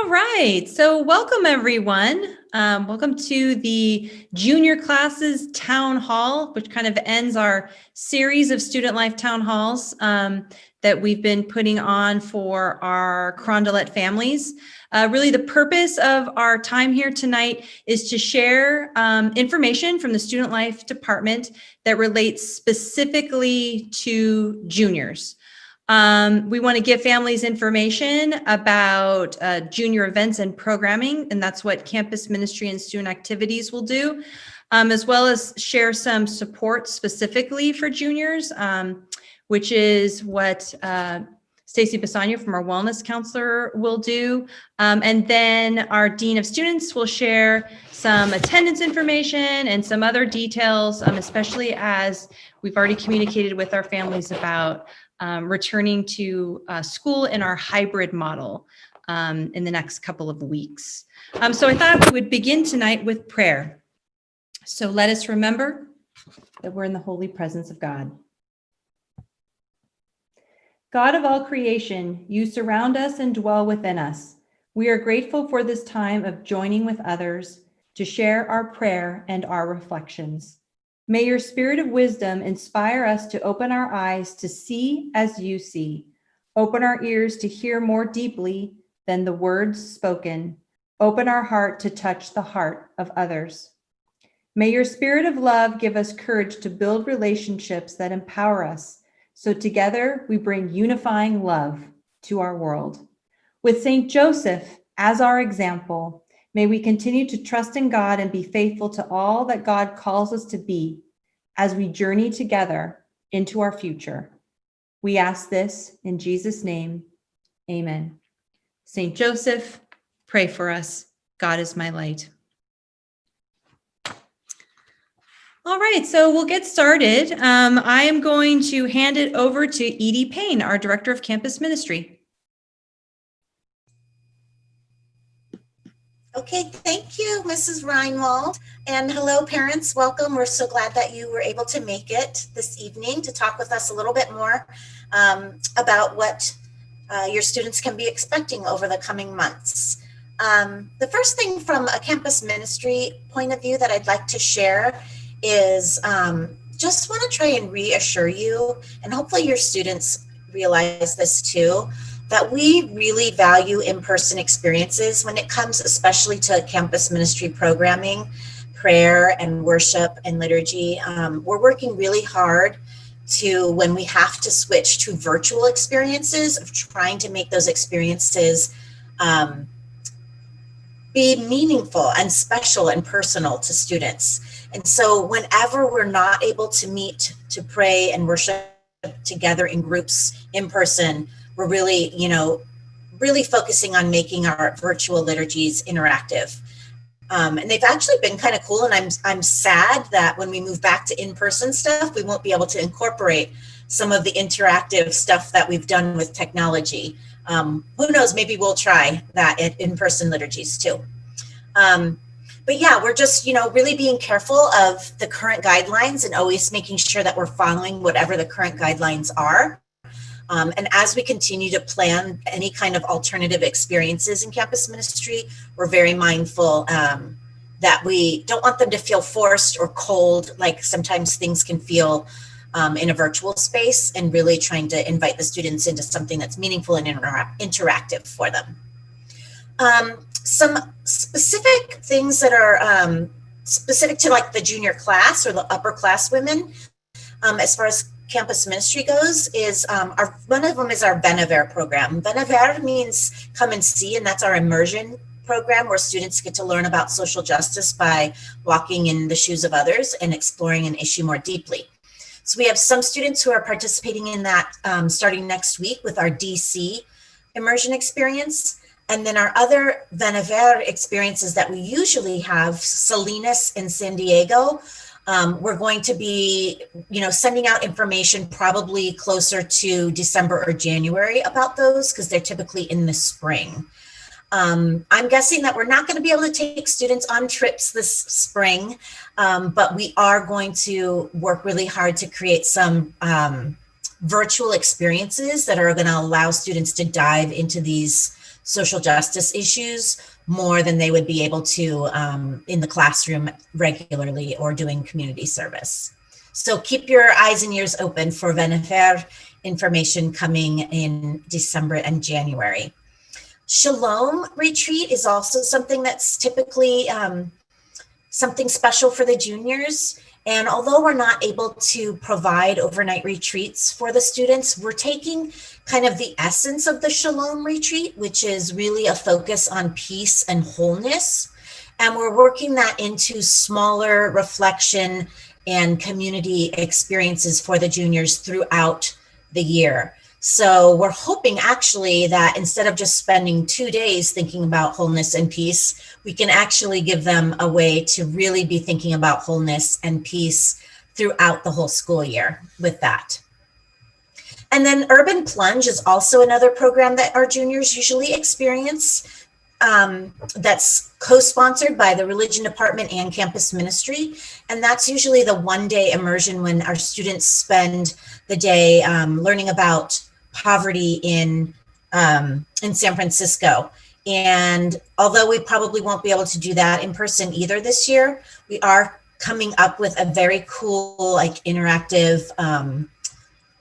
right, so welcome everyone. Welcome to the junior classes town hall, which kind of ends our series of student life town halls that we've been putting on for our Carondelet families. Really the purpose of our time here tonight is to share information from the student life department that relates specifically to juniors. We want to give families information about junior events and programming, and that's what campus ministry and student activities will do, as well as share some support specifically for juniors, which is what Stacy Basagno from our wellness counselor will do. And then our Dean of Students will share some attendance information and some other details, especially as we've already communicated with our families about returning to school in our hybrid model in the next couple of weeks. So I thought we would begin tonight with prayer. So let us remember that we're in the holy presence of God. God of all creation, you surround us and dwell within us. We are grateful for this time of joining with others to share our prayer and our reflections. May your spirit of wisdom inspire us to open our eyes to see as you see, open our ears to hear more deeply than the words spoken, open our heart to touch the heart of others. May your spirit of love give us courage to build relationships that empower us, so together we bring unifying love to our world. With Saint Joseph as our example, may we continue to trust in God and be faithful to all that God calls us to be as we journey together into our future. We ask this in Jesus' name, amen. Saint Joseph, pray for us. God is my light. All right, so we'll get started. I am going to hand it over to Edie Payne, our Director of Campus Ministry. Okay, thank you, Mrs. Reinwald. And hello, parents. Welcome. We're so glad that you were able to make it this evening to talk with us a little bit more about what your students can be expecting over the coming months. The first thing from a campus ministry point of view that I'd like to share is just want to try and reassure you, and hopefully your students realize this too, that we really value in-person experiences when it comes especially to campus ministry programming, prayer and worship and liturgy. We're working really hard to, when we have to switch to virtual experiences, of trying to make those experiences be meaningful and special and personal to students. And so whenever we're not able to meet to pray and worship together in groups in person, we're really, really focusing on making our virtual liturgies interactive. And they've actually been kind of cool. And I'm sad that when we move back to in-person stuff, we won't be able to incorporate some of the interactive stuff that we've done with technology. Who knows, maybe we'll try that at in-person liturgies too. But yeah, we're just, really being careful of the current guidelines and always making sure that we're following whatever the current guidelines are. And as we continue to plan any kind of alternative experiences in campus ministry, we're very mindful that we don't want them to feel forced or cold, like sometimes things can feel in a virtual space, and really trying to invite the students into something that's meaningful and interactive for them. Some specific things that are specific to like the junior class or the upper class women, as far as campus ministry goes, is one of them is our Benever program. Benever means come and see, and that's our immersion program where students get to learn about social justice by walking in the shoes of others and exploring an issue more deeply. So we have some students who are participating in that starting next week with our DC immersion experience. And then our other Benever experiences that we usually have, Salinas and San Diego, we're going to be, sending out information probably closer to December or January about those, because they're typically in the spring. I'm guessing that we're not going to be able to take students on trips this spring, but we are going to work really hard to create some virtual experiences that are going to allow students to dive into these social justice issues more than they would be able to in the classroom regularly or doing community service. So keep your eyes and ears open for Venefer information coming in December and January. Shalom retreat is also something that's typically something special for the juniors. And although we're not able to provide overnight retreats for the students, we're taking kind of the essence of the Shalom retreat, which is really a focus on peace and wholeness. And we're working that into smaller reflection and community experiences for the juniors throughout the year. So we're hoping actually that instead of just spending 2 days thinking about wholeness and peace, we can actually give them a way to really be thinking about wholeness and peace throughout the whole school year with that. And then Urban Plunge is also another program that our juniors usually experience. That's co-sponsored by the Religion Department and Campus Ministry. And that's usually the one-day immersion when our students spend the day learning about poverty in San Francisco. And although we probably won't be able to do that in person either this year, we are coming up with a very cool, like interactive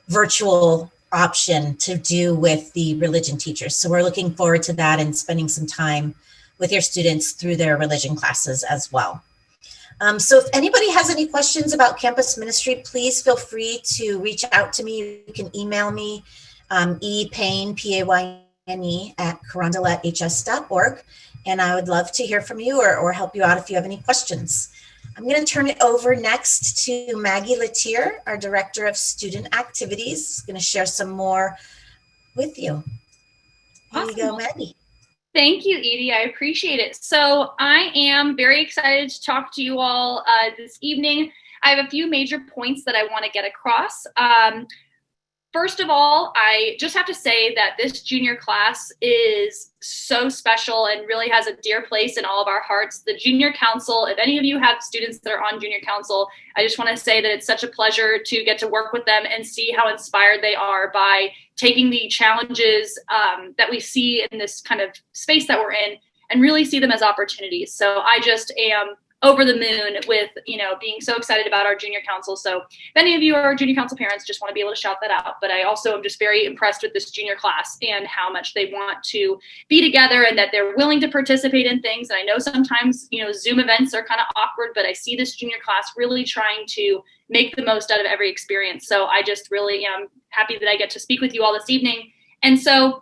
virtual option to do with the religion teachers. So we're looking forward to that and spending some time with your students through their religion classes as well. So if anybody has any questions about campus ministry, please feel free to reach out to me. You can email me, epayne, P-A-Y-N-E, at carondeletths.org. And I would love to hear from you or help you out if you have any questions. I'm going to turn it over next to Maggie Latier, our Director of Student Activities, going to share some more with you. Awesome. Here you go, Maggie. Thank you, Edie. I appreciate it. So I am very excited to talk to you all this evening. I have a few major points that I want to get across. First of all, I just have to say that this junior class is so special and really has a dear place in all of our hearts. The junior council, if any of you have students that are on junior council, I just want to say that it's such a pleasure to get to work with them and see how inspired they are by taking the challenges that we see in this kind of space that we're in and really see them as opportunities. So I just am over the moon with, being so excited about our junior council. So if any of you are junior council parents, just want to be able to shout that out. But I also am just very impressed with this junior class and how much they want to be together and that they're willing to participate in things. And I know sometimes, Zoom events are kind of awkward, but I see this junior class really trying to make the most out of every experience. So I just really am happy that I get to speak with you all this evening. And so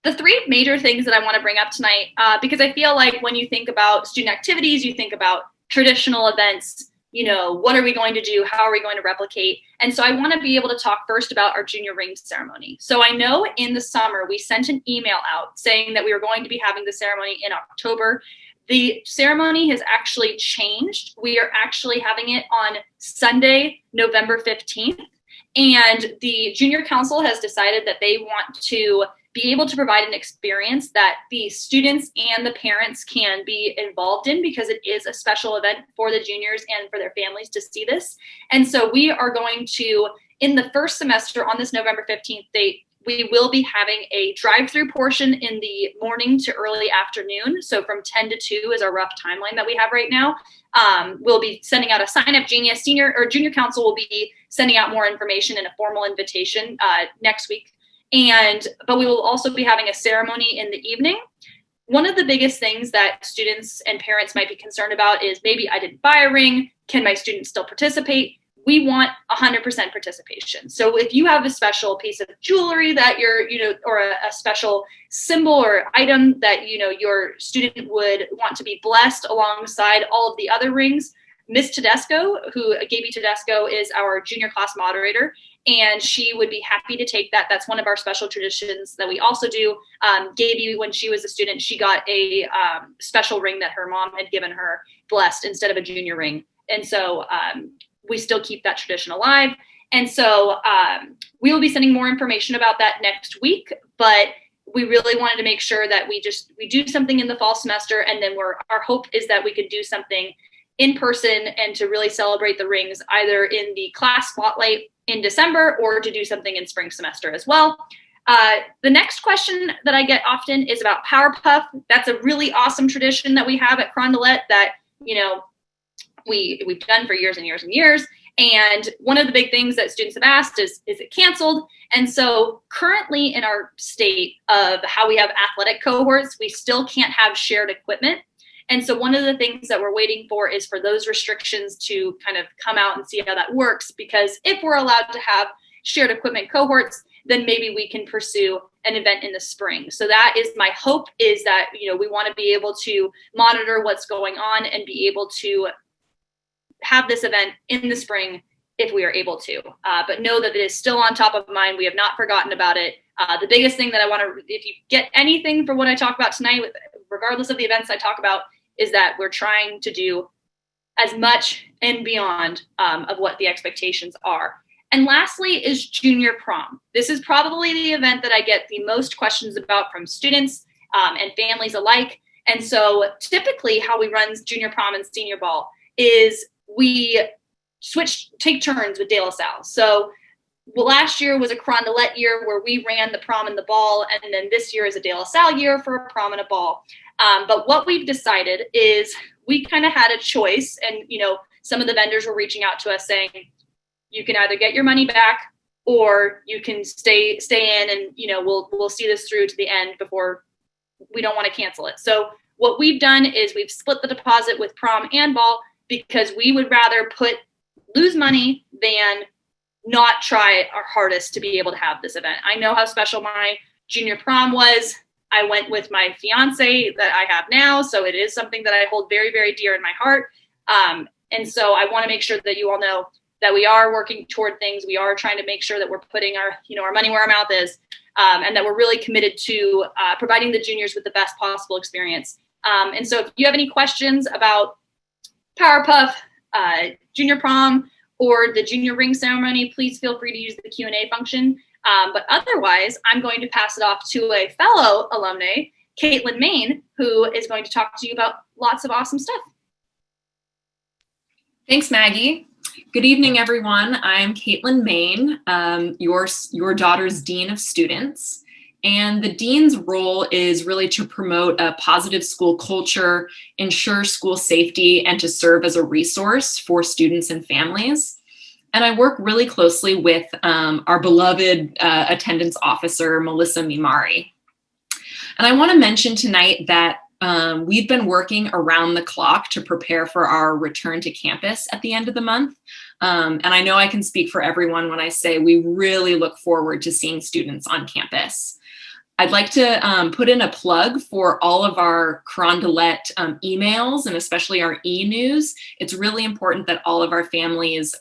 the three major things that I want to bring up tonight, because I feel like when you think about student activities, you think about traditional events, what are we going to do? How are we going to replicate? And so I want to be able to talk first about our junior ring ceremony. So I know in the summer, we sent an email out saying that we were going to be having the ceremony in October. The ceremony has actually changed. We are actually having it on Sunday, November 15th. And the junior council has decided that they want to be able to provide an experience that the students and the parents can be involved in because it is a special event for the juniors and for their families to see this. And so we are going to, in the first semester on this November 15th date, we will be having a drive-through portion in the morning to early afternoon. So from 10 to 2 is our rough timeline that we have right now. We'll be sending out a sign-up. Junior council will be sending out more information and a formal invitation next week. But we will also be having a ceremony in the evening. One of the biggest things that students and parents might be concerned about is maybe I didn't buy a ring. Can my students still participate? We want 100% participation. So if you have a special piece of jewelry that or a special symbol or item that, your student would want to be blessed alongside all of the other rings, Miss Tedesco, Gaby Tedesco is our junior class moderator, and she would be happy to take that. That's one of our special traditions that we also do. Gaby, when she was a student, she got a special ring that her mom had given her blessed instead of a junior ring. And so we still keep that tradition alive. And so we will be sending more information about that next week, but we really wanted to make sure that we do something in the fall semester. And then our hope is that we could do something in person and to really celebrate the rings either in the class spotlight in December or to do something in spring semester as well. The next question that I get often is about Power Puff. That's a really awesome tradition that we have at Carondelet that, we've done for years and years and years. And one of the big things that students have asked is it canceled? And so currently in our state of how we have athletic cohorts, we still can't have shared equipment. And so one of the things that we're waiting for is for those restrictions to kind of come out and see how that works. Because if we're allowed to have shared equipment cohorts, then maybe we can pursue an event in the spring. So that is my hope, is that, we want to be able to monitor what's going on and be able to have this event in the spring if we are able to. But know that it is still on top of mind. We have not forgotten about it. The biggest thing that I want to, if you get anything from what I talk about tonight, regardless of the events I talk about, is that we're trying to do as much and beyond of what the expectations are. And lastly is junior prom. This is probably the event that I get the most questions about from students and families alike. And so typically how we run junior prom and senior ball is we take turns with De La Salle. So last year was a Carondelet year where we ran the prom and the ball, and then this year is a De La Salle year for a prom and a ball. But what we've decided is we kind of had a choice, and some of the vendors were reaching out to us saying, you can either get your money back or you can stay in, and we'll see this through to the end before, we don't want to cancel it. So what we've done is we've split the deposit with prom and ball, because we would rather lose money than not try our hardest to be able to have this event. I know how special my junior prom was. I went with my fiance that I have now, so it is something that I hold very, very dear in my heart. And so I want to make sure that you all know that we are working toward things. We are trying to make sure that we're putting our money where our mouth is, and that we're really committed to providing the juniors with the best possible experience. And so if you have any questions about Power Puff, junior prom, or the junior ring ceremony, please feel free to use the Q&A function. But otherwise, I'm going to pass it off to a fellow alumni, Caitlin Main, who is going to talk to you about lots of awesome stuff. Thanks, Maggie. Good evening, everyone. I'm Caitlin Main, your daughter's Dean of Students. And the dean's role is really to promote a positive school culture, ensure school safety, and to serve as a resource for students and families. And I work really closely with our beloved attendance officer, Melissa Mimari. And I want to mention tonight that we've been working around the clock to prepare for our return to campus at the end of the month. And I know I can speak for everyone when I say we really look forward to seeing students on campus. I'd like to put in a plug for all of our Carondelet emails, and especially our e-news. It's really important that all of our families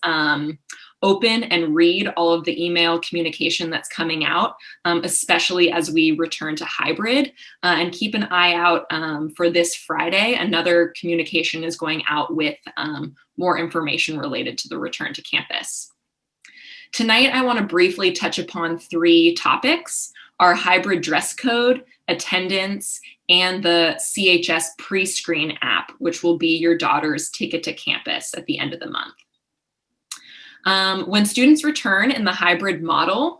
open and read all of the email communication that's coming out, especially as we return to hybrid. And keep an eye out for this Friday. Another communication is going out with more information related to the return to campus. Tonight, I want to briefly touch upon 3 topics: our hybrid dress code, attendance, and the CHS pre-screen app, which will be your daughter's ticket to campus at the end of the month. When students return in the hybrid model,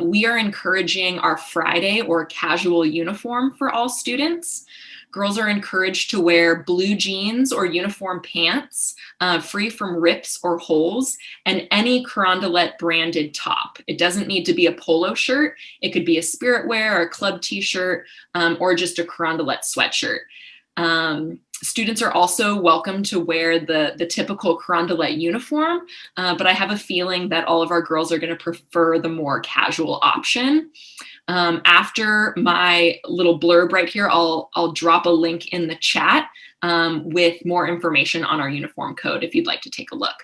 we are encouraging our Friday or casual uniform for all students. Girls are encouraged to wear blue jeans or uniform pants, free from rips or holes, and any Carondelet branded top. It doesn't need to be a polo shirt. It could be a Spirit Wear or a club t-shirt, or just a Carondelet sweatshirt. Students are also welcome to wear the typical Carondelet uniform, but I have a feeling that all of our girls are going to prefer the more casual option. After my little blurb right here, I'll drop a link in the chat with more information on our uniform code if you'd like to take a look.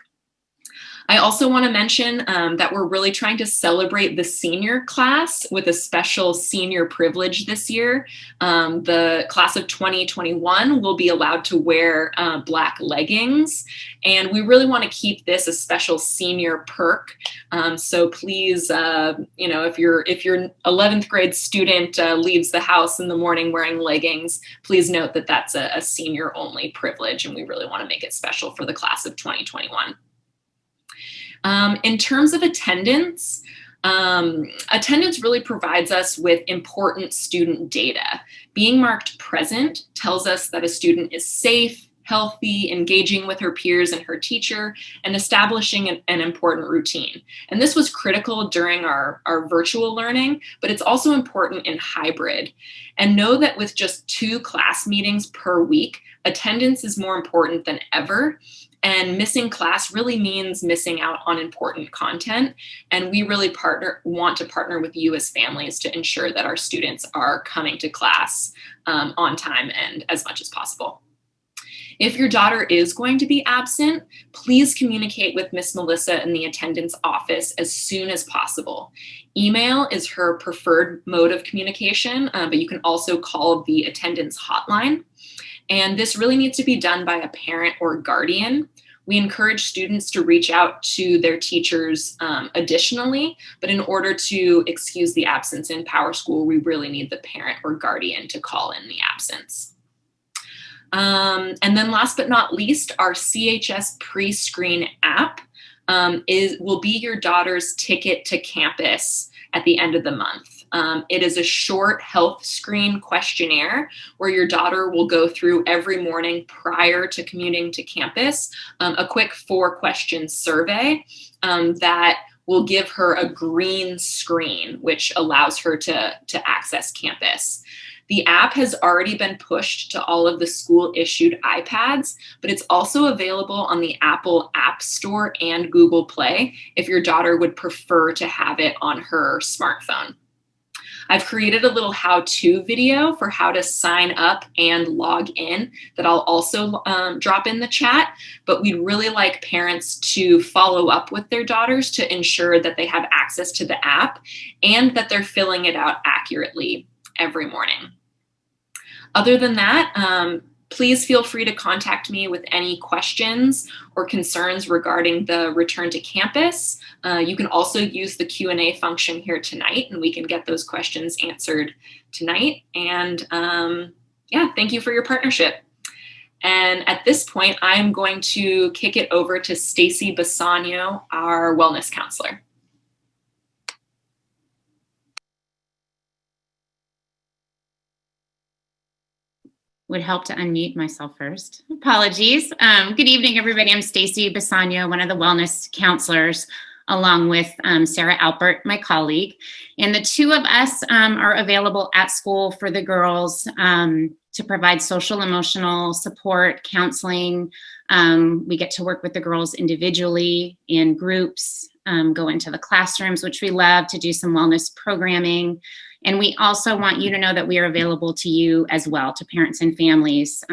I also want to mention that we're really trying to celebrate the senior class with a special senior privilege this year. The class of 2021 will be allowed to wear black leggings, and we really want to keep this a special senior perk. So please, if your 11th grade student leaves the house in the morning wearing leggings, please note that that's a senior only privilege, and we really want to make it special for the class of 2021. In terms of attendance, Attendance really provides us with important student data. Being marked present tells us that a student is safe, healthy, engaging with her peers and her teacher, and establishing an important routine. And this was critical during our virtual learning, but it's also important in hybrid. And know that with just 2 class meetings per week, attendance is more important than ever. And missing class really means missing out on important content. And we really want to partner with you as families to ensure that our students are coming to class on time and as much as possible. If your daughter is going to be absent, please communicate with Miss Melissa in the attendance office as soon as possible. Email is her preferred mode of communication, but you can also call the attendance hotline. And this really needs to be done by a parent or guardian. We encourage students to reach out to their teachers additionally, but in order to excuse the absence in PowerSchool, we really need the parent or guardian to call in the absence. And then last but not least, our CHS pre-screen app will be your daughter's ticket to campus at the end of the month. It is a short health screen questionnaire where your daughter will go through every morning prior to commuting to campus, a quick 4-question survey that will give her a green screen, which allows her to access campus. The app has already been pushed to all of the school-issued iPads, but it's also available on the Apple App Store and Google Play if your daughter would prefer to have it on her smartphone. I've created a little how-to video for how to sign up and log in that I'll also drop in the chat, but we'd really like parents to follow up with their daughters to ensure that they have access to the app and that they're filling it out accurately every morning. Other than that, please feel free to contact me with any questions or concerns regarding the return to campus. You can also use the Q&A function here tonight, and we can get those questions answered tonight. And yeah, thank you for your partnership. And at this point, I'm going to kick it over to Stacy Basagno, our wellness counselor. Would help to unmute myself first. Apologies. Good evening, everybody. I'm Stacy Basagno, one of the wellness counselors, along with Sarah Alpert, my colleague. And the 2 of us are available at school for the girls to provide social emotional support, counseling. We get to work with the girls individually in groups, go into the classrooms, which we love, to do some wellness programming. And we also want you to know that we are available to you as well, to parents and families,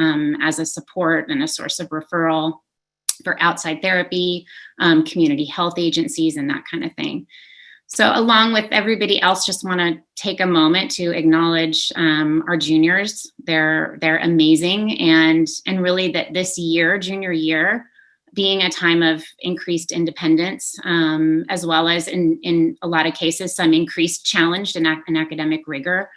as a support and a source of referral for outside therapy, community health agencies, and that kind of thing. So along with everybody else, just want to take a moment to acknowledge our juniors. They're amazing, and really that this year, junior year, being a time of increased independence, as well as in a lot of cases, some increased challenge in academic rigor.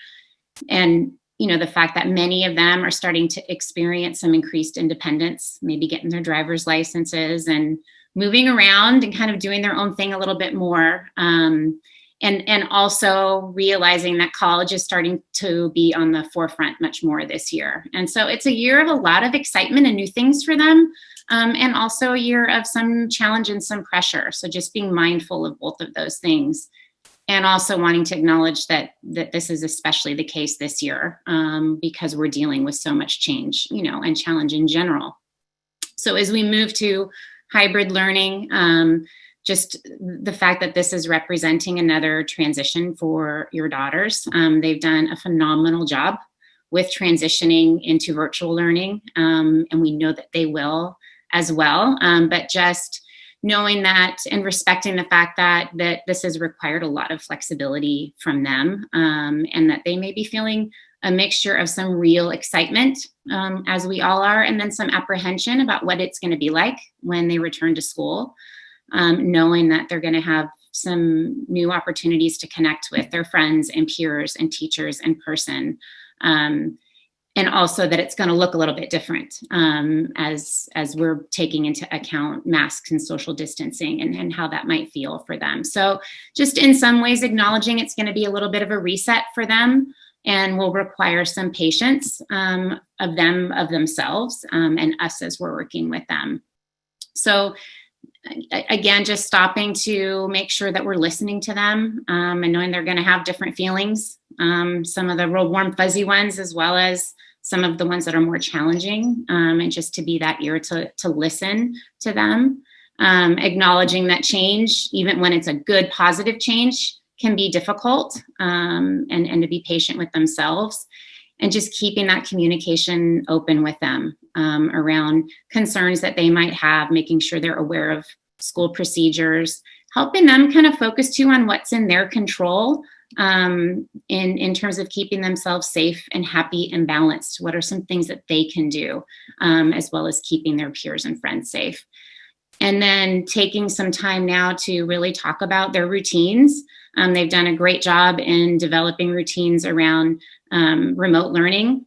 And, you know, the fact that many of them are starting to experience some increased independence, maybe getting their driver's licenses and moving around and kind of doing their own thing a little bit more. And also realizing that college is starting to be on the forefront much more this year. And so it's a year of a lot of excitement and new things for them. And also a year of some challenge and some pressure. So just being mindful of both of those things, and also wanting to acknowledge that this is especially the case this year, because we're dealing with so much change, you know, and challenge in general. So as we move to hybrid learning, just the fact that this is representing another transition for your daughters. They've done a phenomenal job with transitioning into virtual learning, and we know that they will as well, but just knowing that and respecting the fact that this has required a lot of flexibility from them, and that they may be feeling a mixture of some real excitement, as we all are, and then some apprehension about what it's going to be like when they return to school, knowing that they're going to have some new opportunities to connect with their friends and peers and teachers in person. and also that it's going to look a little bit different as we're taking into account masks and social distancing and how that might feel for them. So just in some ways acknowledging it's going to be a little bit of a reset for them and will require some patience of themselves and us as we're working with them. So again, just stopping to make sure that we're listening to them and knowing they're going to have different feelings, some of the real warm, fuzzy ones, as well as some of the ones that are more challenging, and just to be that ear to listen to them, acknowledging that change, even when it's a good, positive change, can be difficult, and to be patient with themselves, and just keeping that communication open with them around concerns that they might have, making sure they're aware of school procedures, helping them kind of focus too on what's in their control in terms of keeping themselves safe and happy and balanced. What are some things that they can do, as well as keeping their peers and friends safe? And then taking some time now to really talk about their routines. They've done a great job in developing routines around remote learning.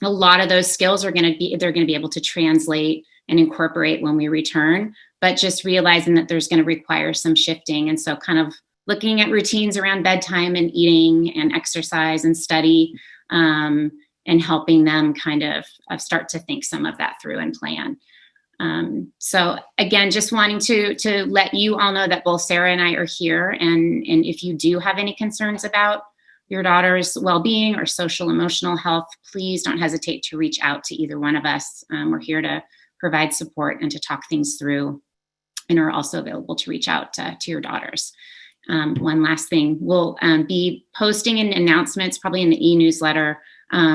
A lot of those skills they're going to be able to translate and incorporate when we return, but just realizing that there's going to require some shifting. And so kind of looking at routines around bedtime and eating and exercise and study, and helping them kind of start to think some of that through and plan. So again, just wanting to let you all know that both Sarah and I are here. And if you do have any concerns about your daughter's well-being or social emotional health, please don't hesitate to reach out to either one of us. We're here to provide support and to talk things through, and are also available to reach out to your daughters. One last thing, we'll be posting an announcements probably in the e-newsletter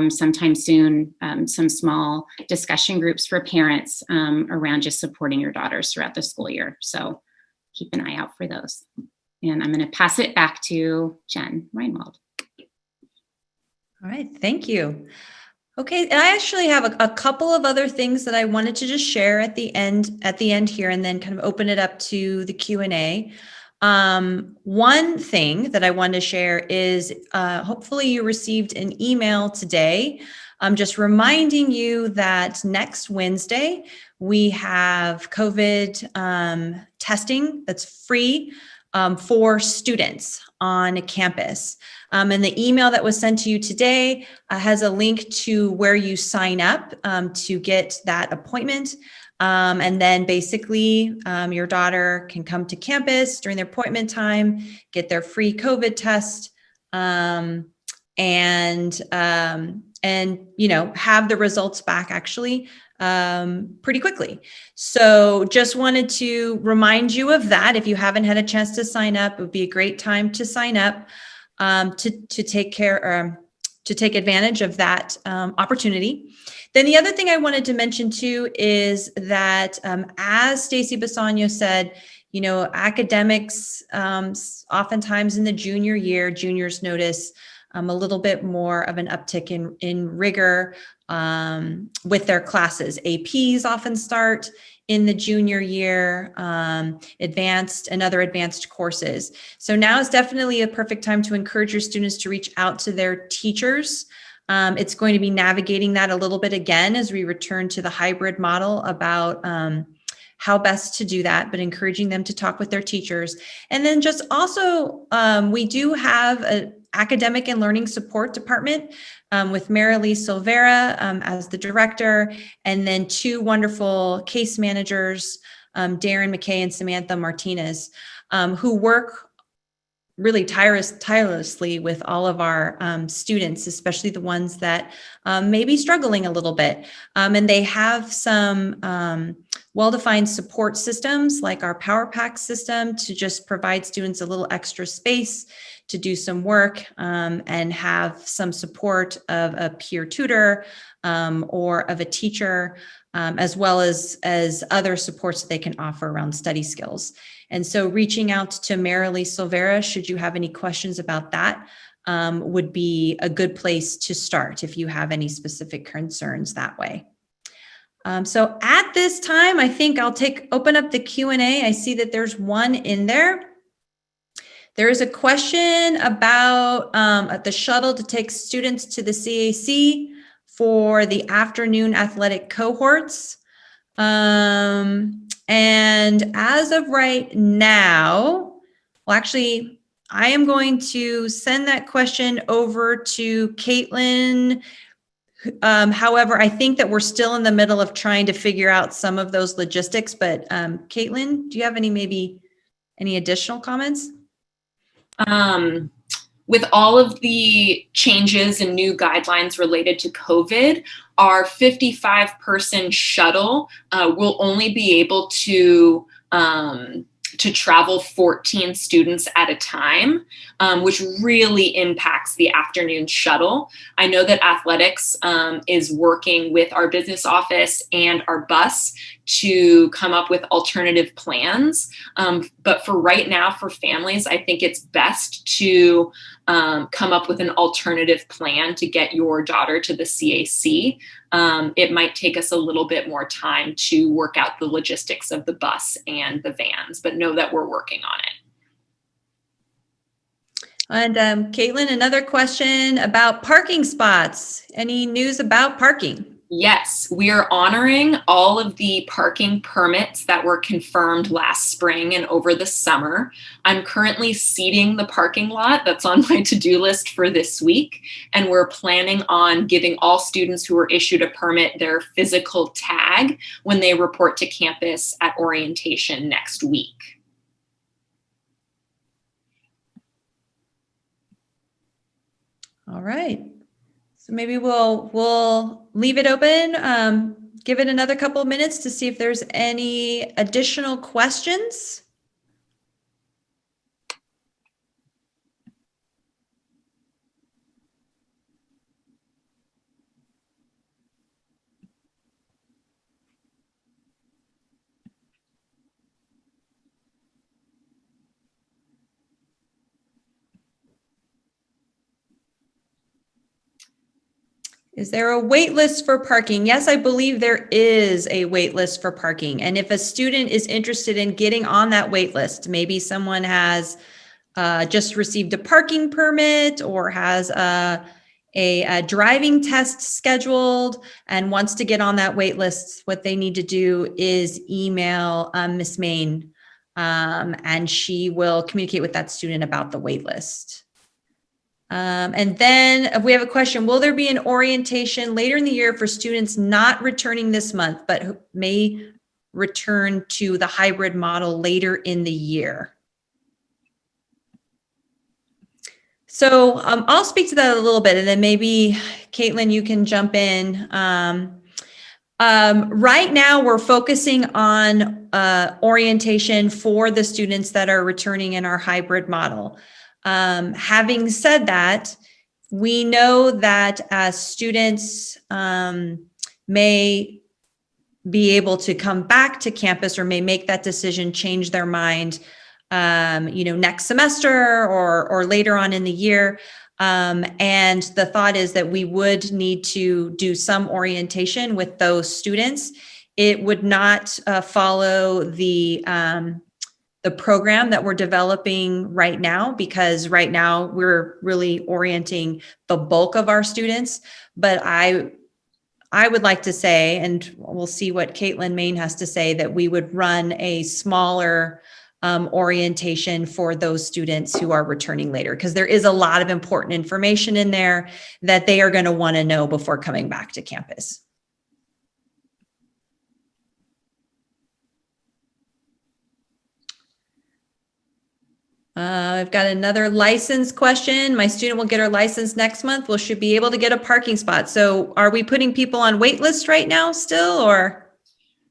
sometime soon, some small discussion groups for parents around just supporting your daughters throughout the school year. So keep an eye out for those. And I'm going to pass it back to Jen Reinwald. All right, thank you. Okay, and I actually have a couple of other things that I wanted to just share at the end here, and then kind of open it up to the Q&A. One thing that I wanted to share is hopefully you received an email today. I'm just reminding you that next Wednesday we have COVID testing that's free for students on campus. And the email that was sent to you today has a link to where you sign up to get that appointment. And then basically your daughter can come to campus during their appointment time, get their free COVID test, and have the results back actually pretty quickly. So just wanted to remind you of that. If you haven't had a chance to sign up, it would be a great time to sign up to take advantage of that opportunity. Then the other thing I wanted to mention too is that as Stacy Basagno said, academics oftentimes in the junior year, juniors notice a little bit more of an uptick in rigor with their classes. APs often start in the junior year, advanced and other advanced courses. So now is definitely a perfect time to encourage your students to reach out to their teachers. It's going to be navigating that a little bit again as we return to the hybrid model about how best to do that, but encouraging them to talk with their teachers. And then just also, we do have an academic and learning support department with Marilee Silvera as the director, and then two wonderful case managers, Darren McKay and Samantha Martinez, who work really tirelessly with all of our students, especially the ones that may be struggling a little bit. And they have some well-defined support systems like our Power Pack system to just provide students a little extra space to do some work and have some support of a peer tutor or of a teacher, as well as other supports that they can offer around study skills. And so reaching out to Marilee Silvera, should you have any questions about that, would be a good place to start if you have any specific concerns that way. So at this time, I think I'll open up the Q&A. I see that there's one in there. There is a question about the shuttle to take students to the CAC for the afternoon athletic cohorts. And as of right now, well, actually, I am going to send that question over to Caitlin. However, I think that we're still in the middle of trying to figure out some of those logistics, but Caitlin, do you have any additional comments? With all of the changes and new guidelines related to COVID, our 55-person shuttle will only be able to travel 14 students at a time, which really impacts the afternoon shuttle. I know that athletics is working with our business office and our bus to come up with alternative plans. But for right now, for families, I think it's best to come up with an alternative plan to get your daughter to the CAC. It might take us a little bit more time to work out the logistics of the bus and the vans, but know that we're working on it. And Caitlin, another question about parking spots. Any news about parking? Yes, we are honoring all of the parking permits that were confirmed last spring and over the summer. I'm currently seeding the parking lot that's on my to-do list for this week, and we're planning on giving all students who were issued a permit their physical tag when they report to campus at orientation next week. All right. So maybe we'll leave it open, give it another couple of minutes to see if there's any additional questions. Is there a wait list for parking? Yes, I believe there is a wait list for parking. And if a student is interested in getting on that wait list, maybe someone has just received a parking permit or has a driving test scheduled and wants to get on that wait list, what they need to do is email Miss Main, and she will communicate with that student about the wait list. And then we have a question, will there be an orientation later in the year for students not returning this month, but who may return to the hybrid model later in the year? So I'll speak to that a little bit, and then maybe Caitlin, you can jump in. Right now, we're focusing on orientation for the students that are returning in our hybrid model. Having said that, we know that students may be able to come back to campus or may make that decision, change their mind, next semester or later on in the year. And the thought is that we would need to do some orientation with those students. It would not follow the program that we're developing right now, because right now we're really orienting the bulk of our students. But I would like to say, and we'll see what Caitlin Main has to say, that we would run a smaller orientation for those students who are returning later, because there is a lot of important information in there that they are going to want to know before coming back to campus. I've got another license question. My student will get her license next month. Will she be able to get a parking spot? So are we putting people on wait list right now still, or?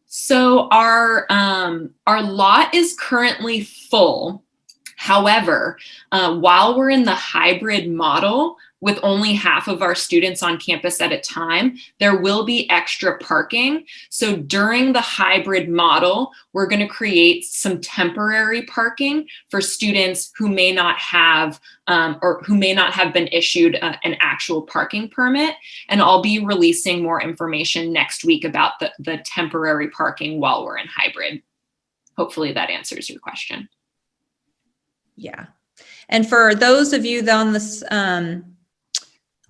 So our lot is currently full. However, while we're in the hybrid model with only half of our students on campus at a time, there will be extra parking. So during the hybrid model, we're going to create some temporary parking for students who may not have or who may not have been issued an actual parking permit. And I'll be releasing more information next week about the temporary parking while we're in hybrid. Hopefully that answers your question. Yeah. And for those of you on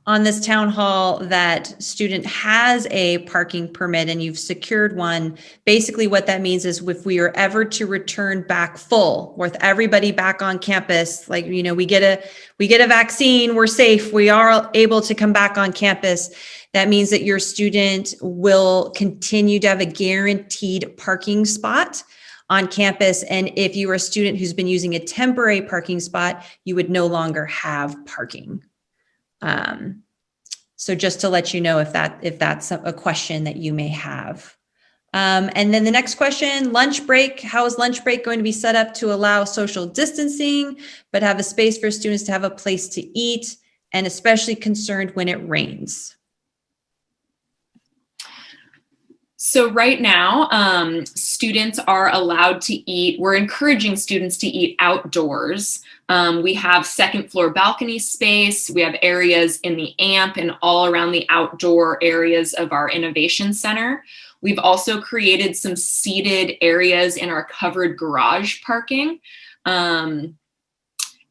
on this town hall that student has a parking permit and you've secured one, basically what that means is if we are ever to return back full with everybody back on campus, like, you know, we get a vaccine, we're safe, we are able to come back on campus. That means that your student will continue to have a guaranteed parking spot on campus. And if you are a student who's been using a temporary parking spot, you would no longer have parking. So just to let you know if that's a question that you may have. And then the next question, lunch break. How is lunch break going to be set up to allow social distancing, but have a space for students to have a place to eat, and especially concerned when it rains? So right now, students are allowed to eat. We're encouraging students to eat outdoors. We have second floor balcony space. We have areas in the AMP and all around the outdoor areas of our innovation center. We've also created some seated areas in our covered garage parking,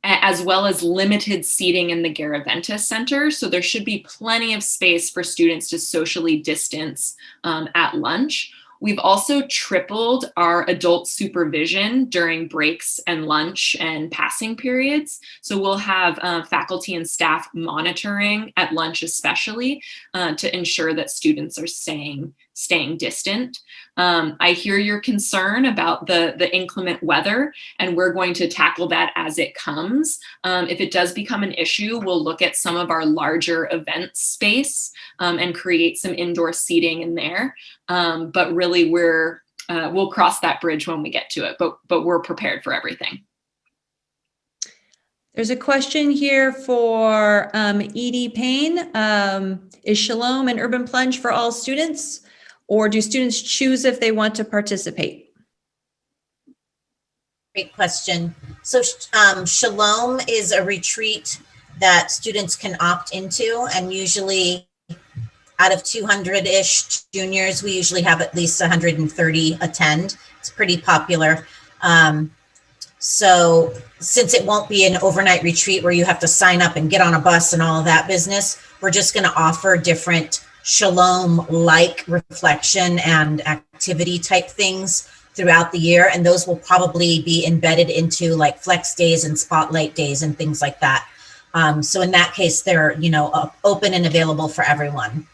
as well as limited seating in the Garaventa Center. So there should be plenty of space for students to socially distance at lunch. We've also tripled our adult supervision during breaks and lunch and passing periods. So we'll have faculty and staff monitoring at lunch especially to ensure that students are staying distant. I hear your concern about the inclement weather, and we're going to tackle that as it comes. If it does become an issue, we'll look at some of our larger event space and create some indoor seating in there. But really, we'll cross that bridge when we get to it. But we're prepared for everything. There's a question here for Edie Payne. Is Shalom an urban plunge for all students, or do students choose if they want to participate? Great question. So Shalom is a retreat that students can opt into, and usually out of 200-ish juniors, we usually have at least 130 attend. It's pretty popular. So since it won't be an overnight retreat where you have to sign up and get on a bus and all of that business, we're just going to offer different Shalom-like reflection and activity type things throughout the year. And those will probably be embedded into like flex days and spotlight days and things like that. So in that case, they're, open and available for everyone.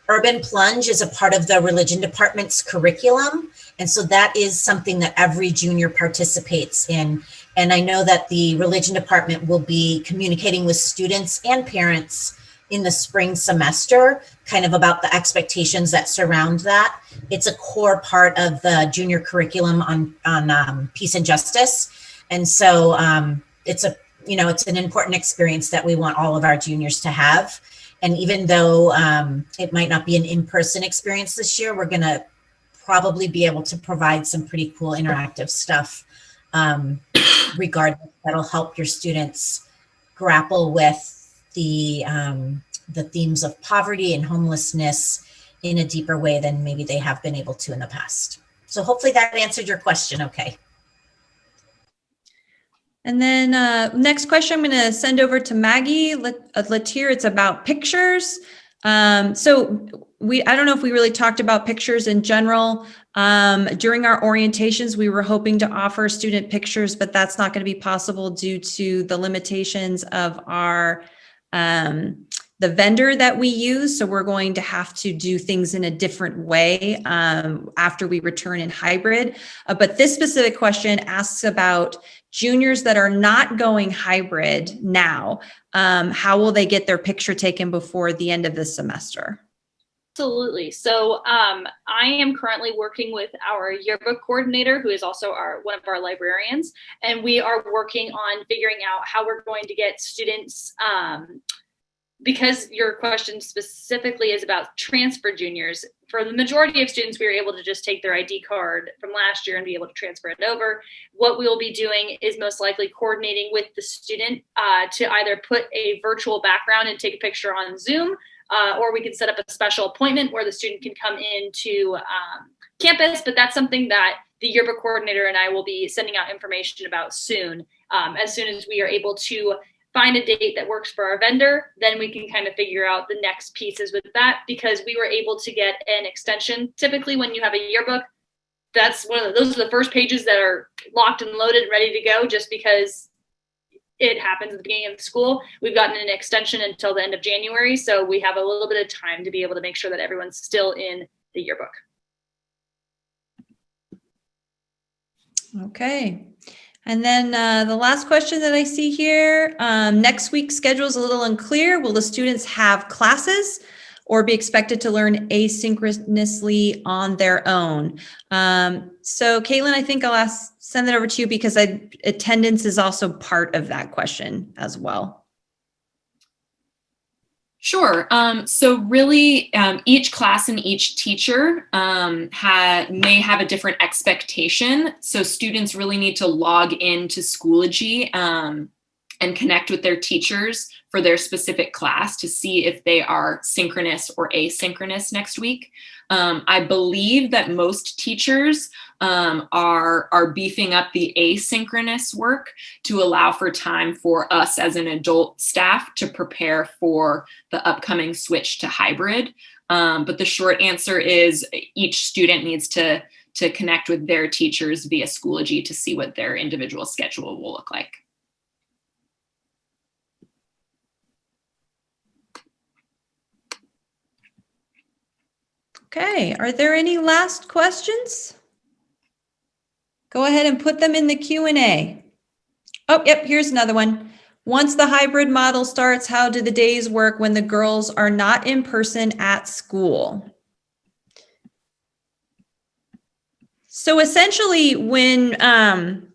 Urban Plunge is a part of the religion department's curriculum. And so that is something that every junior participates in. And I know that the religion department will be communicating with students and parents in the spring semester, kind of about the expectations that surround that. It's a core part of the junior curriculum on peace and justice. And so it's an important experience that we want all of our juniors to have. And even though it might not be an in-person experience this year, we're going to probably be able to provide some pretty cool interactive stuff regardless that'll help your students grapple with the themes of poverty and homelessness in a deeper way than maybe they have been able to in the past. So hopefully that answered your question okay. And then next question, I'm going to send over to Maggie Latier. It's about pictures. So I don't know if we really talked about pictures in general. During our orientations, we were hoping to offer student pictures, but that's not going to be possible due to the limitations of our the vendor that we use. So we're going to have to do things in a different way after we return in hybrid. But this specific question asks about juniors that are not going hybrid now. How will they get their picture taken before the end of the semester? Absolutely. So I am currently working with our yearbook coordinator, who is also one of our librarians, and we are working on figuring out how we're going to get students, because your question specifically is about transfer juniors. For the majority of students, we were able to just take their ID card from last year and be able to transfer it over. What we will be doing is most likely coordinating with the student to either put a virtual background and take a picture on Zoom, or we can set up a special appointment where the student can come into campus. But that's something that the yearbook coordinator and I will be sending out information about soon, as soon as we are able to find a date that works for our vendor, then we can kind of figure out the next pieces with that, because we were able to get an extension. Typically when you have a yearbook, those are the first pages that are locked and loaded and ready to go, just because it happens at the beginning of the school. We've gotten an extension until the end of January, so we have a little bit of time to be able to make sure that everyone's still in the yearbook. Okay. And then the last question that I see here, next week's schedule is a little unclear. Will the students have classes or be expected to learn asynchronously on their own? So Caitlin, I think I'll send that over to you, because attendance is also part of that question as well. Sure. So really, each class and each teacher may have a different expectation. So students really need to log into Schoology and connect with their teachers for their specific class to see if they are synchronous or asynchronous next week. I believe that most teachers are beefing up the asynchronous work to allow for time for us as an adult staff to prepare for the upcoming switch to hybrid. But the short answer is each student needs to connect with their teachers via Schoology to see what their individual schedule will look like. Okay, are there any last questions? Go ahead and put them in the Q&A. Oh, yep, here's another one. Once the hybrid model starts, how do the days work when the girls are not in person at school? So essentially when, and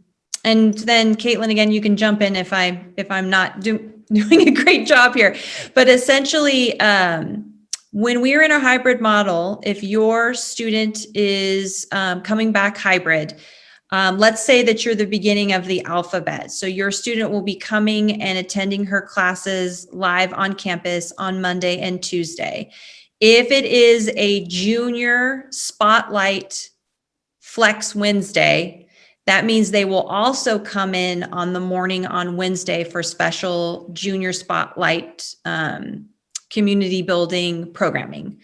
then Caitlin, again, you can jump in if I'm not doing a great job here, but essentially, when we're in a hybrid model, if your student is coming back hybrid, let's say that you're the beginning of the alphabet. So your student will be coming and attending her classes live on campus on Monday and Tuesday. If it is a junior spotlight flex Wednesday, that means they will also come in on the morning on Wednesday for special junior spotlight community building programming.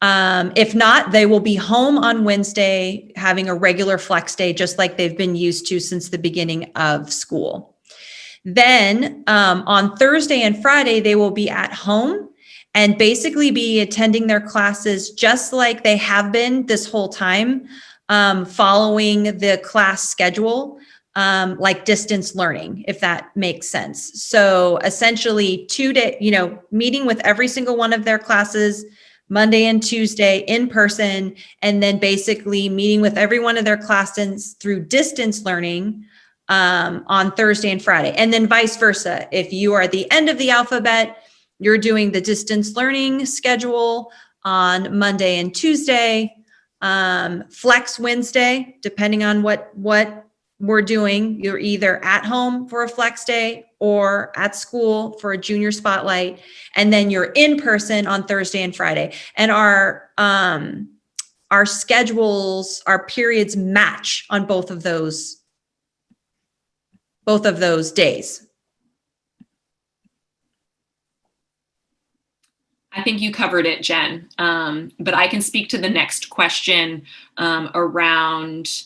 If not, they will be home on Wednesday having a regular flex day, just like they've been used to since the beginning of school. Then on Thursday and Friday, they will be at home and basically be attending their classes just like they have been this whole time, following the class schedule. Like distance learning, if that makes sense. So essentially 2 days, meeting with every single one of their classes, Monday and Tuesday in person, and then basically meeting with every one of their classes through distance learning on Thursday and Friday. And then vice versa. If you are at the end of the alphabet, you're doing the distance learning schedule on Monday and Tuesday, flex Wednesday, depending on what we're doing. You're either at home for a flex day or at school for a junior spotlight, and then you're in person on Thursday and Friday. And our schedules, our periods match on both of those days. I think you covered it, Jen. But I can speak to the next question around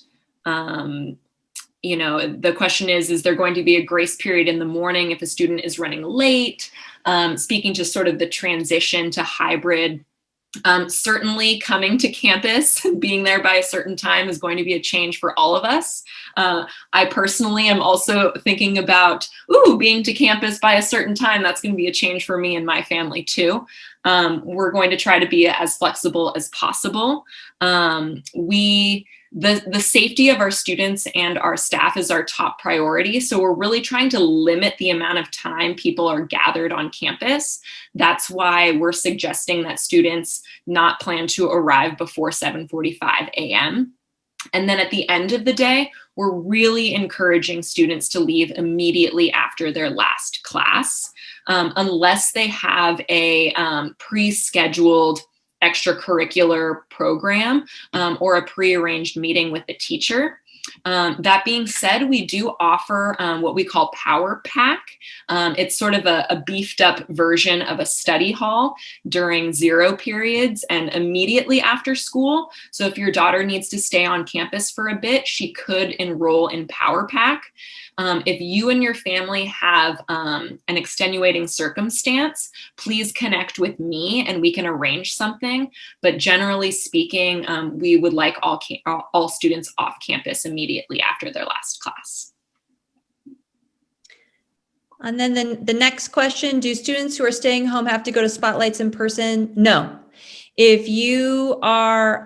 the question is there going to be a grace period in the morning if a student is running late? Speaking to sort of the transition to hybrid, certainly coming to campus, being there by a certain time is going to be a change for all of us. I personally am also thinking about, being to campus by a certain time. That's going to be a change for me and my family too. We're going to try to be as flexible as possible. The safety of our students and our staff is our top priority. So we're really trying to limit the amount of time people are gathered on campus. That's why we're suggesting that students not plan to arrive before 7:45 a.m. And then at the end of the day, we're really encouraging students to leave immediately after their last class, unless they have a pre-scheduled extracurricular program or a prearranged meeting with the teacher. That being said, we do offer what we call Power Pack. It's sort of a beefed up version of a study hall during zero periods and immediately after school. So if your daughter needs to stay on campus for a bit, she could enroll in Power Pack. If you and your family have an extenuating circumstance, please connect with me and we can arrange something. But generally speaking, we would like all students off campus immediately after their last class. And then the next question, do students who are staying home have to go to spotlights in person? No. If you are,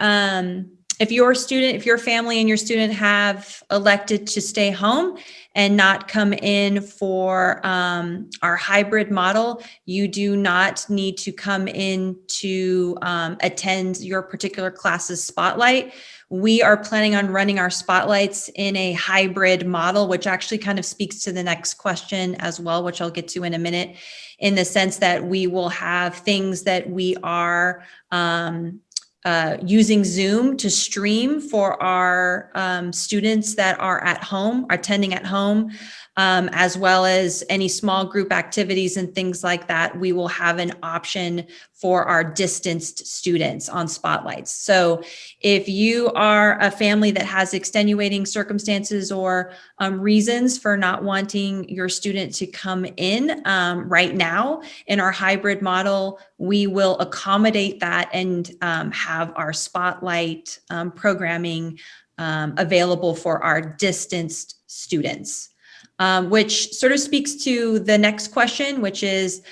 if your family and your student have elected to stay home and not come in for our hybrid model, you do not need to come in to attend your particular class's spotlight. We are planning on running our spotlights in a hybrid model, which actually kind of speaks to the next question as well, which I'll get to in a minute, in the sense that we will have things that we are using Zoom to stream for our students that are at home, attending at home, as well as any small group activities and things like that. We will have an option for our distanced students on spotlights. So if you are a family that has extenuating circumstances or reasons for not wanting your student to come in right now in our hybrid model, we will accommodate that and have our spotlight programming available for our distanced students. Which sort of speaks to the next question, which is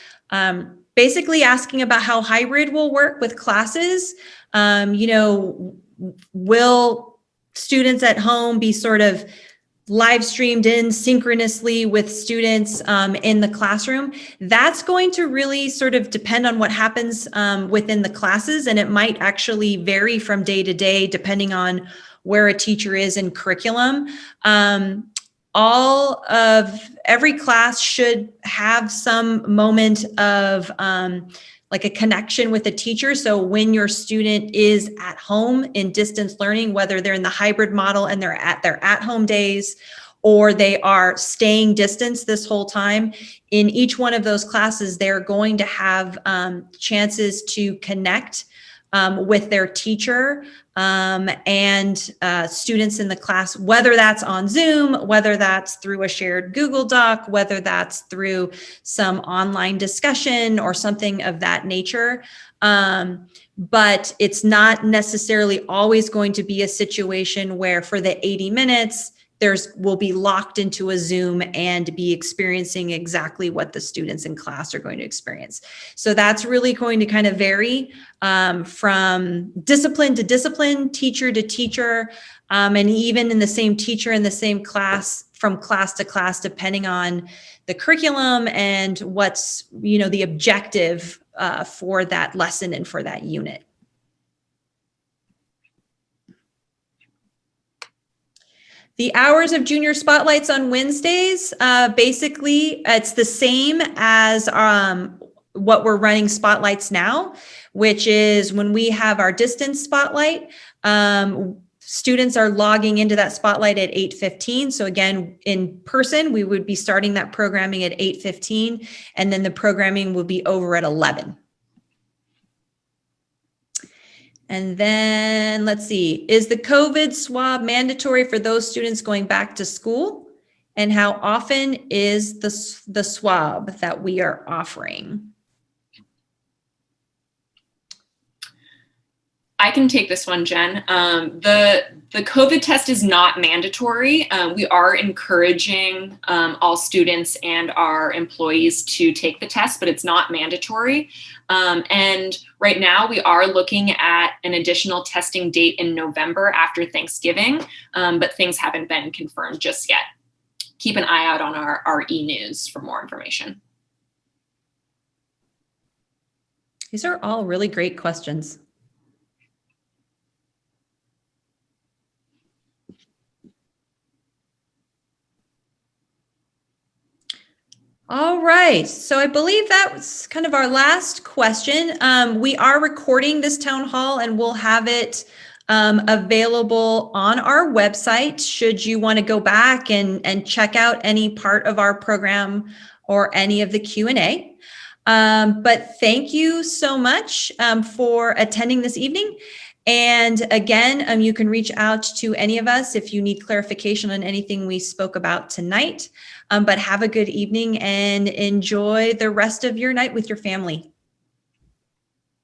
basically asking about how hybrid will work with classes. Will students at home be sort of live streamed in synchronously with students in the classroom? That's going to really sort of depend on what happens within the classes, and it might actually vary from day to day depending on where a teacher is in curriculum. Every class should have some moment of like a connection with a teacher. So when your student is at home in distance learning, whether they're in the hybrid model and they're at their at-home days, or they are staying distance this whole time, in each one of those classes, they're going to have chances to connect with their teacher and students in the class, whether that's on Zoom, whether that's through a shared Google Doc, whether that's through some online discussion or something of that nature. But it's not necessarily always going to be a situation where for the 80 minutes, will be locked into a Zoom and be experiencing exactly what the students in class are going to experience. So that's really going to kind of vary from discipline to discipline, teacher to teacher, and even in the same teacher in the same class, from class to class, depending on the curriculum and what's, the objective for that lesson and for that unit. The hours of junior spotlights on Wednesdays, basically it's the same as what we're running spotlights now, which is when we have our distance spotlight, students are logging into that spotlight at 8:15. So again, in person, we would be starting that programming at 8:15, and then the programming will be over at 11. And then let's see, is the COVID swab mandatory for those students going back to school? And how often is the swab that we are offering? I can take this one, Jen. The COVID test is not mandatory. We are encouraging all students and our employees to take the test, but it's not mandatory. And right now we are looking at an additional testing date in November after Thanksgiving, but things haven't been confirmed just yet. Keep an eye out on our e-news for more information. These are all really great questions. All right, so I believe that was kind of our last question. We are recording this town hall and we'll have it available on our website should you want to go back and check out any part of our program or any of the Q&A. But thank you so much for attending this evening. And again, you can reach out to any of us if you need clarification on anything we spoke about tonight. But have a good evening and enjoy the rest of your night with your family.